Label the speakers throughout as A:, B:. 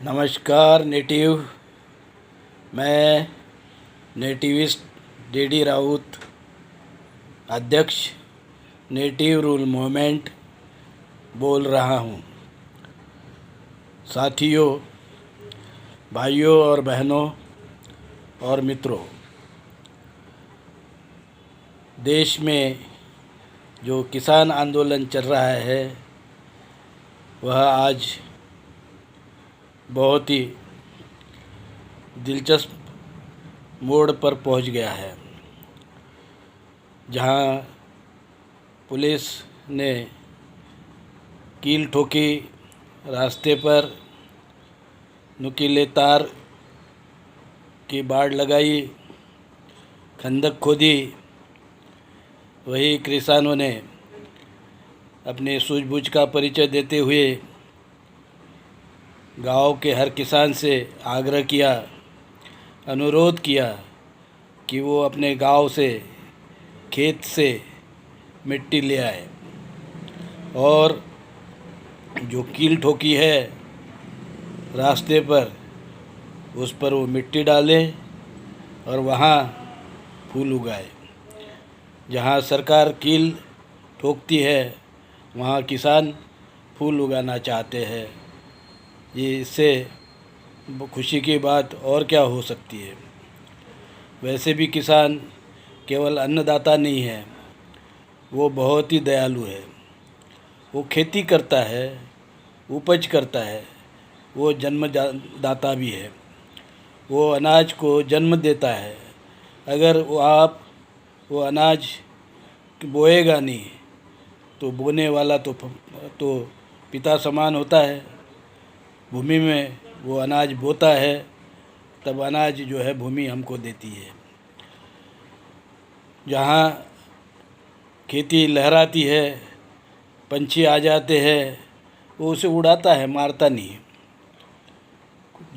A: नमस्कार नेटिव। मैं nativist D Raut, अध्यक्ष नेटिव रूल मूवमेंट बोल रहा हूँ। साथियों, भाइयों और बहनों और मित्रों, देश में जो किसान आंदोलन चल रहा है वह आज बहुत ही दिलचस्प मोड़ पर पहुंच गया है, जहां पुलिस ने कील ठोकी, रास्ते पर नुकीले तार की बाड़ लगाई, खंदक खोदी। वही किसानों ने अपने सूझबूझ का परिचय देते हुए गांव के हर किसान से आग्रह किया, अनुरोध किया कि वो अपने गांव से, खेत से मिट्टी ले आए और जो कील ठोकी है रास्ते पर, उस पर वो मिट्टी डालें और वहाँ फूल उगाए। जहाँ सरकार कील ठोकती है वहाँ किसान फूल उगाना चाहते हैं। ये इससे खुशी की बात और क्या हो सकती है। वैसे भी किसान केवल अन्नदाता नहीं है, वो बहुत ही दयालु है। वो खेती करता है, उपज करता है, वो जन्मदाता भी है। वो अनाज को जन्म देता है। अगर वो अनाज बोएगा नहीं तो बोने वाला तो पिता समान होता है। भूमि में वो अनाज बोता है, तब अनाज जो है भूमि हमको देती है। जहाँ खेती लहराती है, पंछी आ जाते हैं, वो उसे उड़ाता है, मारता नहीं।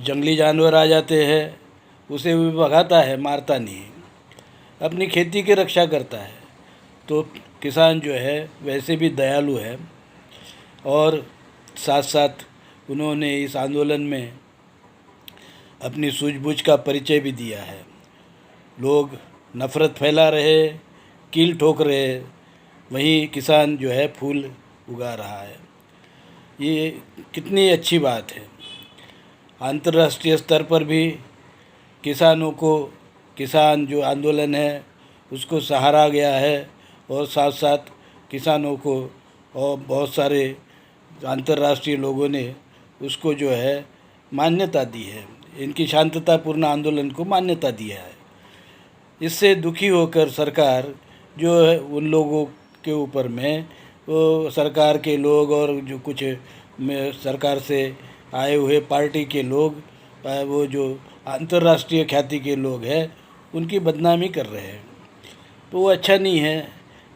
A: जंगली जानवर आ जाते हैं, उसे भी भगाता है, मारता नहीं। अपनी खेती की रक्षा करता है। तो किसान जो है वैसे भी दयालु है। और साथ साथ उन्होंने इस आंदोलन में अपनी सूझबूझ का परिचय भी दिया है। लोग नफ़रत फैला रहे, कील ठोक रहे, वहीं किसान जो है फूल उगा रहा है। ये कितनी अच्छी बात है। अंतर्राष्ट्रीय स्तर पर भी किसानों को, किसान जो आंदोलन है उसको सहारा गया है और साथ साथ किसानों को और बहुत सारे अंतर्राष्ट्रीय लोगों ने उसको जो है मान्यता दी है। इनकी शांततापूर्ण आंदोलन को मान्यता दिया है। इससे दुखी होकर सरकार जो है उन लोगों के ऊपर में, वो सरकार के लोग और जो कुछ सरकार से आए हुए पार्टी के लोग, वो जो अंतर्राष्ट्रीय ख्याति के लोग हैं, उनकी बदनामी कर रहे हैं। तो वो अच्छा नहीं है।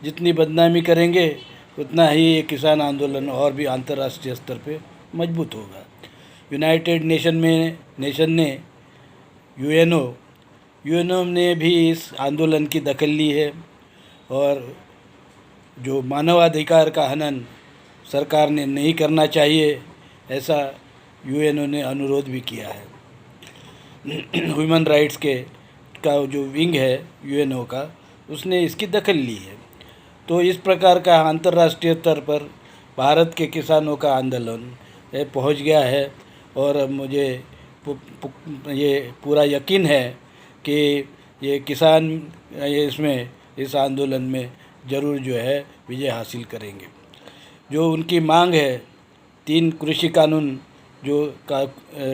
A: जितनी बदनामी करेंगे उतना ही ये किसान आंदोलन और भी अंतर्राष्ट्रीय स्तर पे मजबूत होगा। यूनाइटेड नेशन ने यूएनओ ने भी इस आंदोलन की दखल ली है और जो मानवाधिकार का हनन सरकार ने नहीं करना चाहिए, ऐसा यूएनओ ने अनुरोध भी किया है। ह्यूमन राइट्स का जो विंग है यूएनओ का, उसने इसकी दखल ली है। तो इस प्रकार का अंतर्राष्ट्रीय स्तर पर भारत के किसानों का आंदोलन पहुंच गया है और मुझे ये पूरा यकीन है कि ये किसान इस आंदोलन में ज़रूर जो है विजय हासिल करेंगे। जो उनकी मांग है, 3 कृषि कानून जो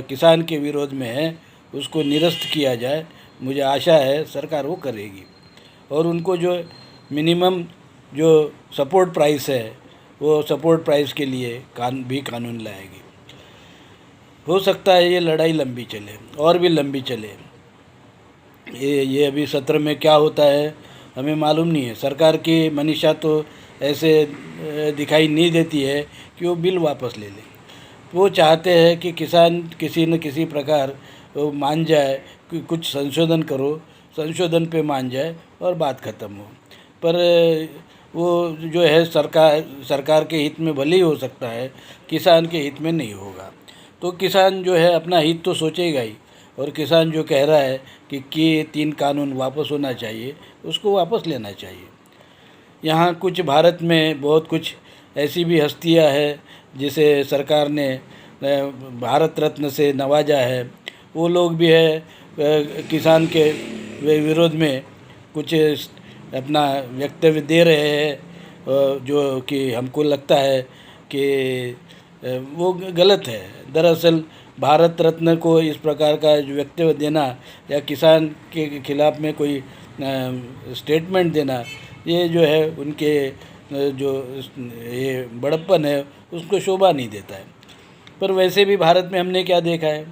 A: किसान के विरोध में है, उसको निरस्त किया जाए। मुझे आशा है सरकार वो करेगी और उनको जो मिनिमम जो सपोर्ट प्राइस है, वो सपोर्ट प्राइस के लिए कानून लाएगी। हो सकता है ये लड़ाई लंबी चले और भी लंबी चले। ये अभी सत्र में क्या होता है हमें मालूम नहीं है। सरकार की मनीषा तो ऐसे दिखाई नहीं देती है कि वो बिल वापस ले लें। वो चाहते हैं कि किसान किसी न किसी प्रकार मान जाए कि कुछ संशोधन करो, संशोधन पे मान जाए और बात ख़त्म हो। पर वो जो है सरकार के हित में भले ही हो सकता है, किसान के हित में नहीं होगा। तो किसान जो है अपना हित तो सोचेगा ही, और किसान जो कह रहा है कि 3 कानून वापस होना चाहिए, उसको वापस लेना चाहिए। यहाँ कुछ भारत में बहुत कुछ ऐसी भी हस्तियाँ हैं जिसे सरकार ने भारत रत्न से नवाजा है। वो लोग भी है किसान के विरोध में कुछ अपना वक्तव्य दे रहे हैं, जो कि हमको लगता है कि वो गलत है। दरअसल भारत रत्न को इस प्रकार का जो वक्तव्य देना या किसान के खिलाफ में कोई स्टेटमेंट देना, ये जो है उनके जो ये बड़प्पन है उसको शोभा नहीं देता है। पर वैसे भी भारत में हमने क्या देखा है,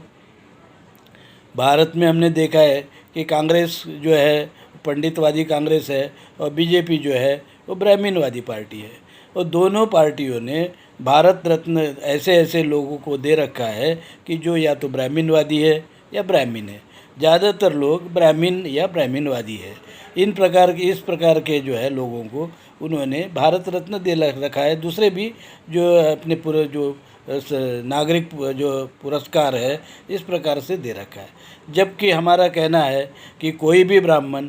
A: भारत में हमने देखा है कि कांग्रेस जो है पंडितवादी कांग्रेस है, और बीजेपी जो है वो ब्राह्मणवादी पार्टी है। और दोनों पार्टियों ने भारत रत्न ऐसे ऐसे लोगों को दे रखा है कि जो या तो ब्राह्मणवादी है या ब्राह्मण है। ज़्यादातर लोग ब्राह्मण या ब्राह्मणवादी है। इस प्रकार के जो है लोगों को उन्होंने भारत रत्न दे रखा है। दूसरे भी जो अपने पूरे जो नागरिक जो पुरस्कार है इस प्रकार से दे रखा है। जबकि हमारा कहना है कि कोई भी ब्राह्मण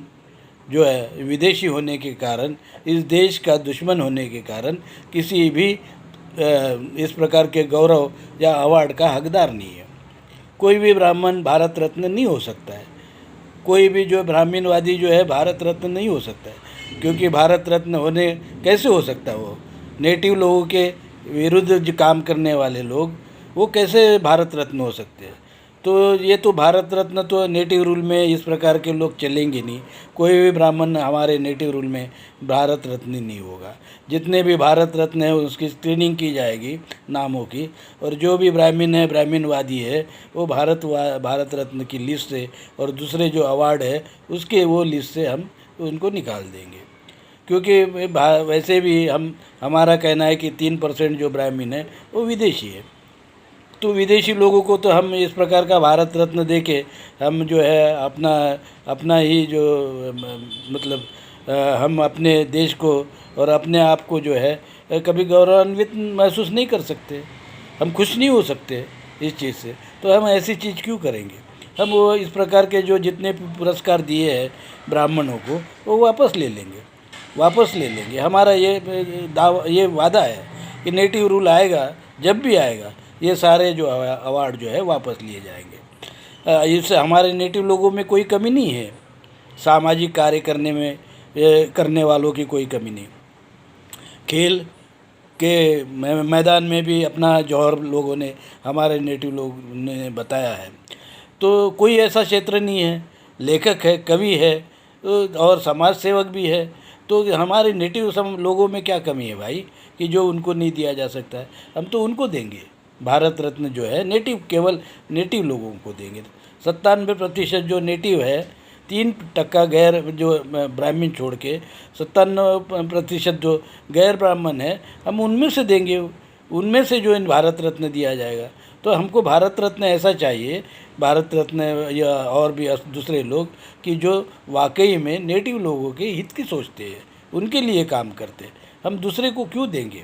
A: जो है विदेशी होने के कारण, इस देश का दुश्मन होने के कारण किसी भी इस प्रकार के गौरव या अवार्ड का हकदार नहीं है। कोई भी ब्राह्मण भारत रत्न नहीं हो सकता है, कोई भी जो ब्राह्मणवादी जो है भारत रत्न नहीं हो सकता है। क्योंकि भारत रत्न होने कैसे हो सकता है, वो नेटिव लोगों के विरुद्ध जो काम करने वाले लोग वो कैसे भारत रत्न हो सकते हैं। तो ये तो भारत रत्न तो नेटिव रूल में इस प्रकार के लोग चलेंगे नहीं। कोई भी ब्राह्मण हमारे नेटिव रूल में भारत रत्न नहीं होगा। जितने भी भारत रत्न है उसकी स्क्रीनिंग की जाएगी नामों की, और जो भी ब्राह्मण है ब्राह्मणवादी है वो भारत रत्न की लिस्ट से और दूसरे जो अवार्ड है उसके वो लिस्ट से हम उनको निकाल देंगे। क्योंकि वैसे भी हमारा कहना है कि 3% जो ब्राह्मण है वो विदेशी है। तो विदेशी लोगों को तो हम इस प्रकार का भारत रत्न देके हम जो है अपना ही जो मतलब हम अपने देश को और अपने आप को जो है कभी गौरवान्वित महसूस नहीं कर सकते, हम खुश नहीं हो सकते इस चीज़ से। तो हम ऐसी चीज़ क्यों करेंगे। हम वो इस प्रकार के जो जितने पुरस्कार दिए हैं ब्राह्मणों को वो वापस ले लेंगे। हमारा ये वादा है कि नेटिव रूल आएगा, जब भी आएगा ये सारे जो अवार्ड जो है वापस लिए जाएंगे। इससे हमारे नेटिव लोगों में कोई कमी नहीं है, सामाजिक कार्य करने वालों की कोई कमी नहीं। खेल के मैदान में भी अपना जौहर लोगों ने, हमारे नेटिव लोग ने बताया है। तो कोई ऐसा क्षेत्र नहीं है, लेखक है, कवि है और समाज सेवक भी है। तो हमारे नेटिव लोगों में क्या कमी है भाई कि जो उनको नहीं दिया जा सकता है। हम तो उनको देंगे भारत रत्न जो है, केवल नेटिव लोगों को देंगे। 97% जो नेटिव है, 3% गैर जो ब्राह्मण छोड़ के 97% जो गैर ब्राह्मण है हम उनमें से देंगे, उनमें से जो इन भारत रत्न दिया जाएगा। तो हमको भारत रत्न ऐसा चाहिए, भारत रत्न या और भी दूसरे लोग कि जो वाकई में नेटिव लोगों के हित की सोचते हैं, उनके लिए काम करते हैं। हम दूसरे को क्यों देंगे।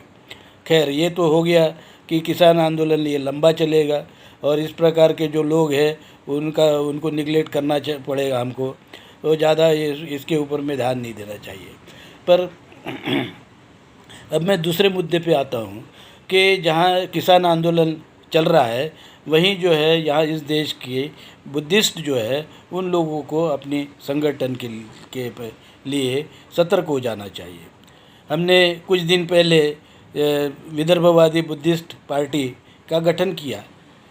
A: खैर ये तो हो गया कि किसान आंदोलन ये लंबा चलेगा, और इस प्रकार के जो लोग हैं उनको निगलेक्ट करना पड़ेगा हमको, तो ज़्यादा इसके ऊपर में ध्यान नहीं देना चाहिए। पर अब मैं दूसरे मुद्दे पे आता हूँ कि जहाँ किसान आंदोलन चल रहा है वहीं जो है यहाँ इस देश के बुद्धिस्ट जो है उन लोगों को अपनी संगठन के लिए सतर्क हो जाना चाहिए। हमने कुछ दिन पहले विदर्भवादी बुद्धिस्ट पार्टी का गठन किया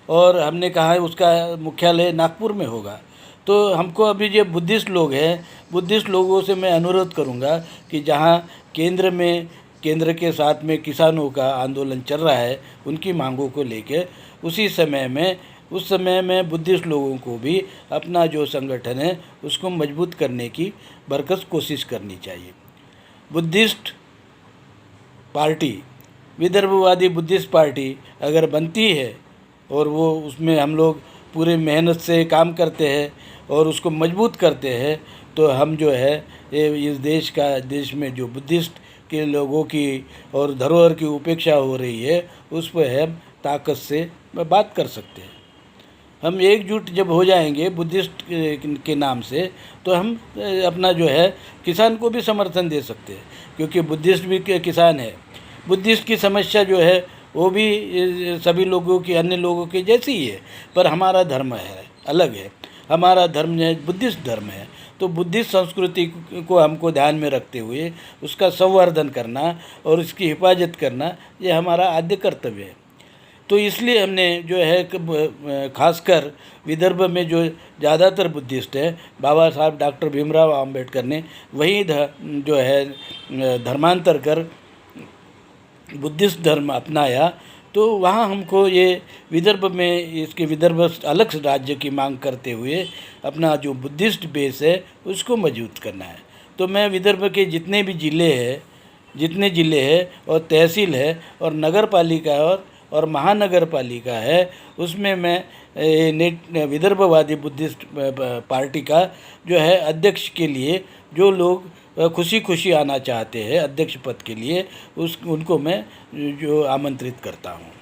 A: और हमने कहा उसका मुख्यालय नागपुर में होगा। तो हमको अभी जो बुद्धिस्ट लोग हैं, बुद्धिस्ट लोगों से मैं अनुरोध करूंगा कि जहां केंद्र के साथ में किसानों का आंदोलन चल रहा है उनकी मांगों को लेकर उस समय में बुद्धिस्ट लोगों को भी अपना जो संगठन है उसको मजबूत करने की बरकस कोशिश करनी चाहिए। बुद्धिस्ट पार्टी, विदर्भवादी बुद्धिस्ट पार्टी अगर बनती है और वो उसमें हम लोग पूरे मेहनत से काम करते हैं और उसको मजबूत करते हैं, तो हम जो है इस देश में जो बुद्धिस्ट के लोगों की और धरोहर की उपेक्षा हो रही है उस पर हम ताकत से बात कर सकते हैं। हम एकजुट जब हो जाएंगे बुद्धिस्ट के नाम से, तो हम अपना जो है किसान को भी समर्थन दे सकते हैं, क्योंकि बुद्धिस्ट भी किसान है। बुद्धिस्ट की समस्या जो है वो भी सभी लोगों की, अन्य लोगों की जैसी ही है, पर हमारा धर्म है अलग है। हमारा धर्म जो है बुद्धिस्ट धर्म है, तो बुद्धिस्ट संस्कृति को हमको ध्यान में रखते हुए उसका संवर्धन करना और उसकी हिफाजत करना, ये हमारा आद्य कर्तव्य है। तो इसलिए हमने जो है खासकर विदर्भ में जो ज़्यादातर बुद्धिस्ट है, बाबा साहब डॉक्टर भीमराव आम्बेडकर ने वही जो है धर्मांतर कर बुद्धिस्ट धर्म अपनाया। तो वहाँ हमको ये विदर्भ में, इसके विदर्भ अलग राज्य की मांग करते हुए अपना जो बुद्धिस्ट बेस है उसको मजबूत करना है। तो मैं विदर्भ के जितने ज़िले हैं और तहसील है और नगर पालिका और महानगर पालिका है, उसमें मैं विदर्भवादी बुद्धिस्ट पार्टी का जो है अध्यक्ष के लिए जो लोग खुशी आना चाहते हैं अध्यक्ष पद के लिए, उनको मैं जो आमंत्रित करता हूँ।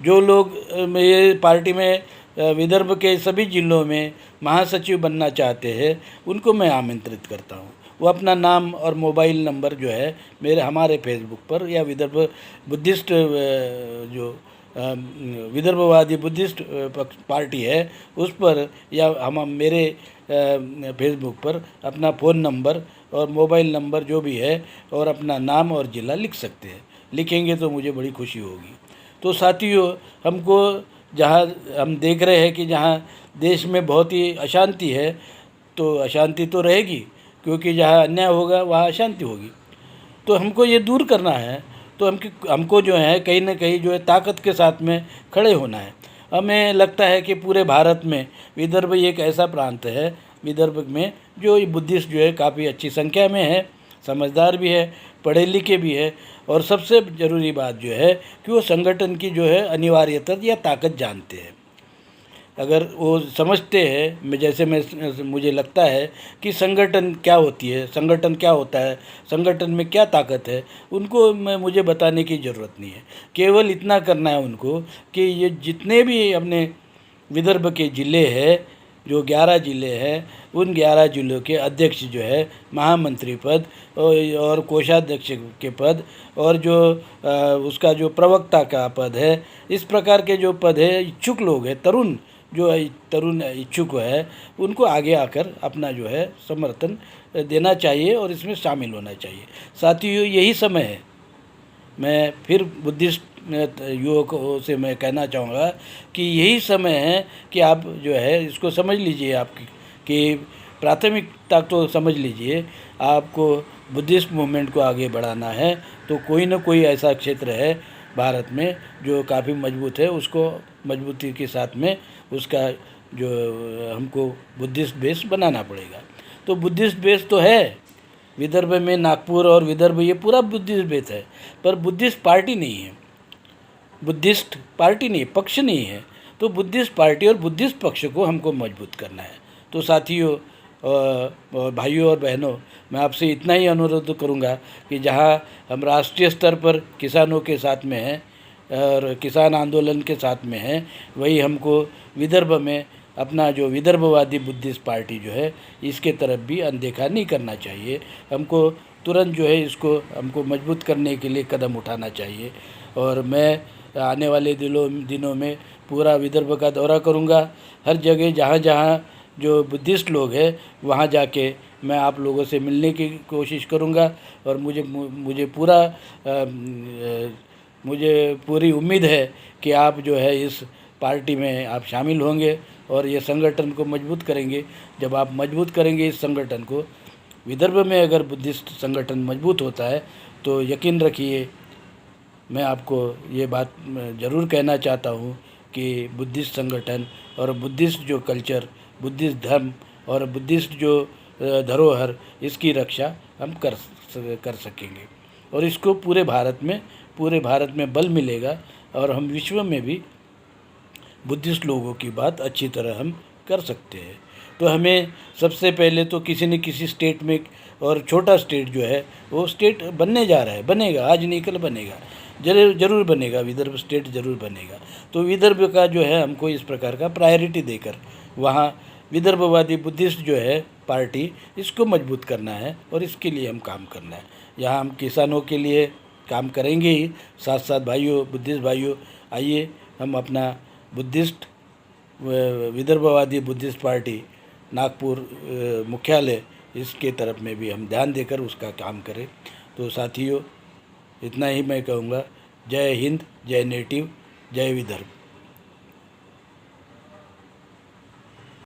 A: जो लोग ये पार्टी में विदर्भ के सभी जिलों में महासचिव बनना चाहते हैं, उनको मैं आमंत्रित करता हूँ। वो अपना नाम और मोबाइल नंबर जो है हमारे फेसबुक पर या विदर्भ बुद्धिस्ट जो विदर्भवादी बुद्धिस्ट पार्टी है उस पर, या हम मेरे फेसबुक पर अपना फ़ोन नंबर और मोबाइल नंबर जो भी है और अपना नाम और ज़िला लिख सकते हैं। लिखेंगे तो मुझे बड़ी खुशी होगी। तो साथियों, हमको जहाँ हम देख रहे हैं कि जहाँ देश में बहुत ही अशांति है, तो अशांति तो रहेगी, क्योंकि जहाँ अन्याय होगा वहाँ अशांति होगी। तो हमको ये दूर करना है, तो हमको जो है कहीं ना कहीं जो है ताकत के साथ में खड़े होना है। हमें लगता है कि पूरे भारत में विदर्भ एक ऐसा प्रांत है, विदर्भ में जो बुद्धिस्ट जो है काफ़ी अच्छी संख्या में है, समझदार भी है, पढ़े लिखे भी है, और सबसे ज़रूरी बात जो है कि वो संगठन की जो है अनिवार्यता या ताकत जानते हैं। अगर वो समझते हैं, जैसे मुझे लगता है कि संगठन क्या होती है, संगठन क्या होता है, संगठन में क्या ताकत है, उनको मुझे बताने की ज़रूरत नहीं है। केवल इतना करना है उनको कि ये जितने भी अपने विदर्भ के ज़िले हैं, जो 11 ज़िले हैं, उन 11 ज़िलों के अध्यक्ष जो है महामंत्री पद और कोषाध्यक्ष के पद और जो उसका जो प्रवक्ता का पद है, इस प्रकार के जो पद है, इच्छुक लोग हैं, तरुण इच्छुक है, उनको आगे आकर अपना जो है समर्थन देना चाहिए और इसमें शामिल होना चाहिए। साथियों, यही समय है, मैं फिर बुद्धिस्ट युवकों से मैं कहना चाहूँगा कि यही समय है कि आप जो है इसको समझ लीजिए, आपकी कि प्राथमिकता तो समझ लीजिए, आपको बुद्धिस्ट मूवमेंट को आगे बढ़ाना है, तो कोई ना कोई ऐसा क्षेत्र है भारत में जो काफ़ी मजबूत है, उसको मजबूती के साथ में उसका जो हमको बुद्धिस्ट बेस बनाना पड़ेगा। तो बुद्धिस्ट बेस तो है विदर्भ में, नागपुर और विदर्भ ये पूरा बुद्धिस्ट बेस है, पर बुद्धिस्ट पार्टी नहीं है, बुद्धिस्ट पार्टी नहीं, पक्ष नहीं है। तो बुद्धिस्ट पार्टी और बुद्धिस्ट पक्ष को हमको मजबूत करना है। तो साथियों, भाइयों और बहनों, मैं आपसे इतना ही अनुरोध करूंगा कि जहां हम राष्ट्रीय स्तर पर किसानों के साथ में हैं और किसान आंदोलन के साथ में हैं, वही हमको विदर्भ में अपना जो विदर्भवादी बुद्धिस्ट पार्टी जो है, इसके तरफ भी अनदेखा नहीं करना चाहिए। हमको तुरंत जो है इसको हमको मजबूत करने के लिए कदम उठाना चाहिए। और मैं आने वाले दिनों में पूरा विदर्भ का दौरा करूंगा। हर जगह जहाँ जहाँ जो बुद्धिस्ट लोग हैं वहाँ जाके मैं आप लोगों से मिलने की कोशिश करूंगा। और मुझे पूरी उम्मीद है कि आप जो है इस पार्टी में आप शामिल होंगे और ये संगठन को मजबूत करेंगे। जब आप मजबूत करेंगे इस संगठन को, विदर्भ में अगर बुद्धिस्ट संगठन मजबूत होता है तो यकीन रखिए, मैं आपको ये बात ज़रूर कहना चाहता हूँ कि बुद्धिस्ट संगठन और बुद्धिस्ट जो कल्चर, बुद्धिस्ट धर्म और बुद्धिस्ट जो धरोहर, इसकी रक्षा हम कर सकेंगे और इसको पूरे भारत में बल मिलेगा और हम विश्व में भी बुद्धिस्ट लोगों की बात अच्छी तरह हम कर सकते हैं। तो हमें सबसे पहले तो किसी न किसी स्टेट में, और छोटा स्टेट जो है वो स्टेट बनने जा रहा है, बनेगा, आज नहीं कल बनेगा। जरूर बनेगा, विदर्भ स्टेट जरूर बनेगा। तो विदर्भ का जो है हमको इस प्रकार का प्रायोरिटी देकर वहाँ विदर्भवादी बुद्धिस्ट जो है पार्टी, इसको मजबूत करना है और इसके लिए हम काम करना है। यहाँ हम किसानों के लिए काम करेंगे ही, साथ साथ भाइयों बुद्धिस्ट भाइयों, आइए हम अपना बुद्धिस्ट विदर्भवादी बुद्धिस्ट पार्टी नागपुर मुख्यालय, इसके तरफ में भी हम ध्यान देकर उसका काम करें। तो साथियों, इतना ही मैं कहूँगा। जय हिंद, जय नेटिव, जय विदर्भ।